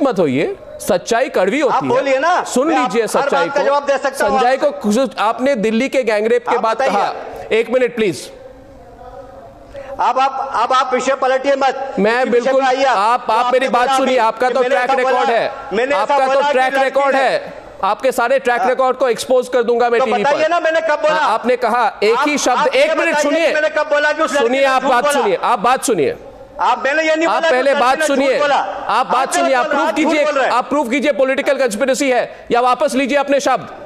मत होइए, सच्चाई कड़वी होती बोलिए ना, है, सुन लीजिए सच्चाई को। जवाब दे सकता हूं। संजय को आपने दिल्ली के गैंगरेप के बाद कहा, एक मिनट प्लीज, अब आप विषय पलटिए मत। मैं बिल्कुल, आप मेरी बात सुनिए, आपका तो ट्रैक रिकॉर्ड है, आपका तो ट्रैक रिकॉर्ड है, आपके सारे ट्रैक रिकॉर्ड को एक्सपोज कर दूंगा मैं टीवी पर। ना मैंने कब बोला? आपने कहा एक ही शब्द, एक मिनट सुनिए, मैंने कब बोला कि सुनिए, आप बात सुनिए, आप बात सुनिए, मैंने ये नहीं बोला, आप पहले बात सुनिए, आप बात सुनिए, आप प्रूफ कीजिए, आप प्रूफ कीजिए पॉलिटिकल कंस्पिरेसी है या वापस लीजिए अपने शब्द,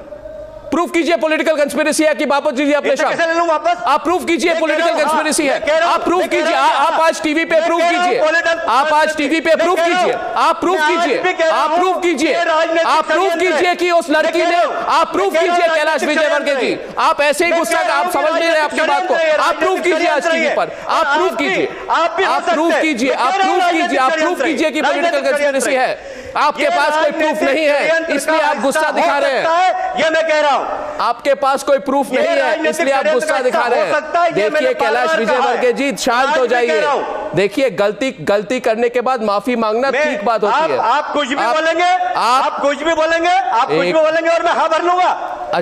प्रूफ कीजिए पॉलिटिकल कंस्पिरेसी है कि वापस लीजिए अपने शब्द, आप प्रूफ कीजिए पॉलिटिकल कंस्पिरेसी है, आप प्रूफ कीजिए, आप आज टीवी पे प्रूफ कीजिए, आप आज टीवी पे प्रूफ कीजिए, आप प्रूफ कीजिए, आप प्रूफ कीजिए, आप प्रूफ कीजिए कि उस लड़की ने, आप प्रूफ कीजिए कैलाश विजयवर्गीय जी, आप ऐसे ही गुस्सा, आप समझ नहीं रहे आपकी बात को, आप प्रूफ कीजिए आज टीवी पर, आप प्रूफ कीजिए, आप प्रूफ कीजिए, आप प्रूफ कीजिए, आप प्रूफ कीजिए कि पॉलिटिकल कंस्पिरेसी है। आपके पास कोई प्रूफ नहीं है इसलिए आप गुस्सा दिखा रहे हैं, ये मैं कह रहा हूं। आपके पास कोई प्रूफ नहीं है इसलिए आप गुस्सा दिखा रहे हैं। देखिए कैलाश विजयवर्गीय जी, शांत हो जाइए। देखिए गलती करने के बाद माफी मांगना ठीक बात होती है। आप कुछ भी बोलेंगे, आप कुछ भी बोलेंगे, आप कुछ भी बोलेंगे और मैं हाँ भर लूंगा।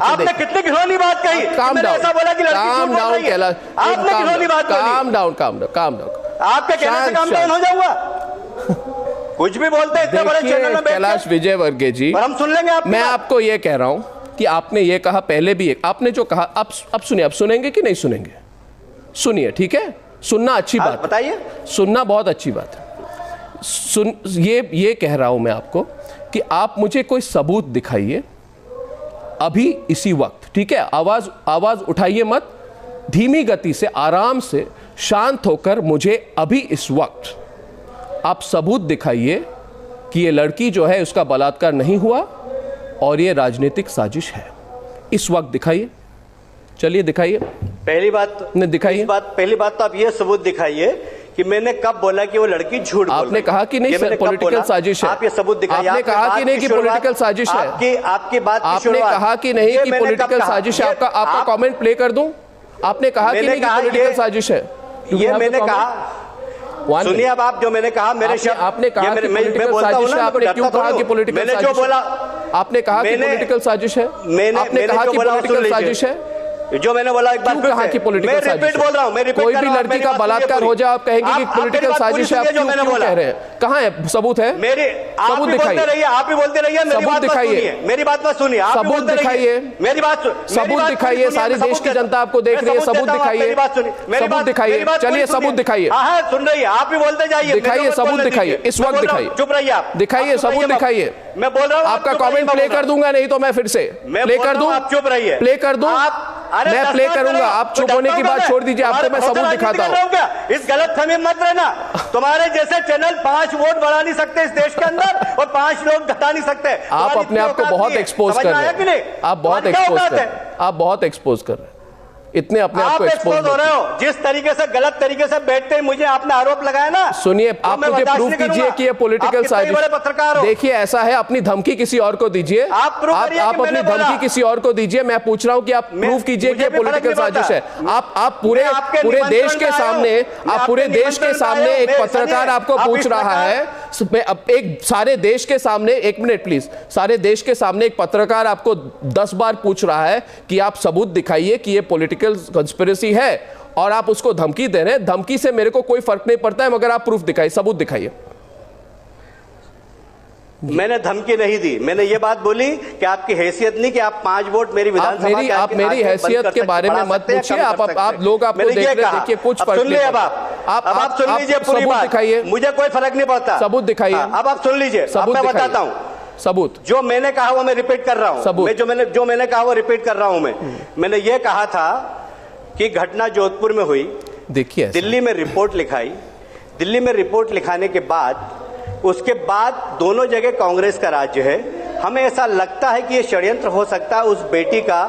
आपने कितनी घिनौनी बात कही, मैंने ऐसा बोला कि काम डाउन कैलाश, आपने घिनौनी बात बोली। Calm down, calm down, calm down, आपके कहने से काम डाउन हो जाऊंगा। कुछ भी बोलते हैं इतने बड़े चैनल में। कैलाश विजयवर्गीय जी, हम सुन लेंगे। मैं आपको ये कह रहा हूं कि आपने ये कहा पहले भी, आपने जो कहा अब सुनिए, अब सुनेंगे कि नहीं सुनेंगे? सुनिए, ठीक है, सुनना अच्छी बात, बताइए, सुनना बहुत अच्छी बात है। ये कह रहा हूं मैं आपको कि आप मुझे कोई सबूत दिखाइए अभी इसी वक्त, ठीक है? आवाज उठाइए मत, धीमी गति से, आराम से, शांत होकर मुझे अभी इस वक्त आप सबूत दिखाइए कि ये लड़की जो है उसका बलात्कार नहीं हुआ और ये राजनीतिक साजिश है। इस वक्त दिखाइए, चलिए दिखाइए। पहली बात ने दिखाइए, पहली बात तो आप ये सबूत दिखाइए कि मैंने कब बोला कि वो लड़की झूठ बोल रही है। आपने कहा कि नहीं पॉलिटिकल साजिश है, आप ये सबूत दिखाइए। आपने कहा कि नहीं कि पॉलिटिकल साजिश है, आपकी बात आपने कहा कि नहीं कि पॉलिटिकल साजिश है। आपका कमेंट प्ले कर दूं? आपने कहा कि नहीं कि पॉलिटिकल साजिश है, ये मैंने कहा। सुनिए, अब आप जो मैंने कहा, मेरे शब्द आपने कहा कि पॉलिटिकल साजिश है, आपने क्यों कहा कि पॉलिटिकल साजिश है? जो बोला, आपने कहा कि पॉलिटिकल साजिश है, आपने कहा कि पॉलिटिकल साजिश है, जो मैंने बोला एक बार कहा कि पॉलिटिकल साजिश बोल रहा हूं, कोई भी लड़की का बलात्कार हो जाए आप कहेंगे कि पॉलिटिकल साजिश है, आप क्यों कह रहे हैं? कहां है सबूत? है सबूत दिखाइए, आप भी बोलते रहिए, सबूत दिखाइए, मेरी बात मत सुनिए, सबूत दिखाइए, मेरी बात, सबूत दिखाइए, सारी देश की जनता आपको देख रही है, सबूत दिखाइए, सबूत दिखाइए, चलिए सबूत दिखाइए। हाँ सुन रही है, आप भी बोलते जाइए, दिखाइए सबूत दिखाइए, इस वक्त दिखाइए, चुप रहिए आप, दिखाइए सबूत दिखाइए। मैं बोल रहा हूँ, आपका कमेंट प्ले कर दूंगा, नहीं तो मैं फिर से प्ले कर दूं, आप चुप रहिए, प्ले कर दूं, मैं प्ले करूंगा, आप चुप होने की बात छोड़ दीजिए, आपको मैं सबूत दिखाता हूं। इस गलतफहमी मत रहना, तुम्हारे जैसे चैनल 5 वोट बढ़ा नहीं सकते इस देश के अंदर और 5 लोग घटा नहीं सकते। आप अपने आप को बहुत एक्सपोज कर रहे हैं, आप बहुत एक्सपोज कर रहे हैं, आप बहुत एक्सपोज कर रहे हैं, इतने अपने आप को एक्सपोज हो रहे हो। जिस तरीके से गलत तरीके से बैठते मुझे आपने आरोप लगाया ना, सुनिए, आप मुझे प्रूफ कीजिए कि ये पॉलिटिकल साजिश। देखिए ऐसा है, अपनी धमकी किसी और को दीजिए, आप अपनी धमकी किसी और को दीजिए। मैं पूछ रहा हूं कि आप प्रूफ कीजिए कि ये पॉलिटिकल साजिश है। आप पूरे देश के सामने, आप पूरे देश के सामने, एक पत्रकार आपको पूछ रहा है, एक सारे देश के सामने, एक मिनट प्लीज, सारे देश के सामने एक पत्रकार आपको 10 बार पूछ रहा है कि आप सबूत दिखाइए कि ये पॉलिटिकल कंस्पिरेसी है और आप उसको धमकी दे रहे हैं। धमकी से मेरे को कोई फर्क नहीं पड़ता है, मगर आप प्रूफ दिखाइए, सबूत दिखाइए। मैंने धमकी नहीं दी, मैंने ये बात बोली कि आपकी हैसियत नहीं कि आप 5 वोट मेरी विधानसभा, आप मेरी हैसियत के बारे में मत पूछिए। आप लोग आपको देख रहे, देखिए कुछ फर्क नहीं पड़ता। आप सुन लीजिए पूरी बात, दिखाइए, मुझे कोई फर्क नहीं पड़ता। सबूत दिखाइए, अब आप सुन लीजिए, मैं बताता हूँ सबूत। जो मैंने कहा वो मैं रिपीट कर रहा हूँ, जो मैंने कहा वो रिपीट कर रहा हूँ। मैंने ये कहा था कि घटना जोधपुर में हुई, देखिए दिल्ली में रिपोर्ट लिखाई, दिल्ली में रिपोर्ट लिखाने के बाद उसके बाद दोनों जगह कांग्रेस का राज्य है। हमें ऐसा लगता है कि ये षड्यंत्र हो सकता है, उस बेटी का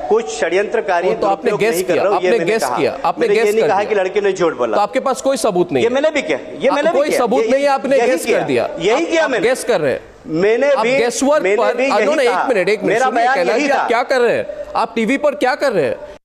कुछ षड्यंत्रकारी। तो आपने गेस किया, आपने गेस किया, आपने गेस नहीं कहा कि लड़की ने झूठ बोला। तो आपके पास कोई सबूत नहीं, ये मैंने भी किया, ये मैंने कोई सबूत नहीं, आपने गेस कर दिया, यही किया मैंने, गेस कर रहे हैं। मैंने भी गेस वर्क पर, एक मिनट मेरा बयान यही था। आप क्या कर रहे हैं? आप टीवी पर क्या कर रहे हैं?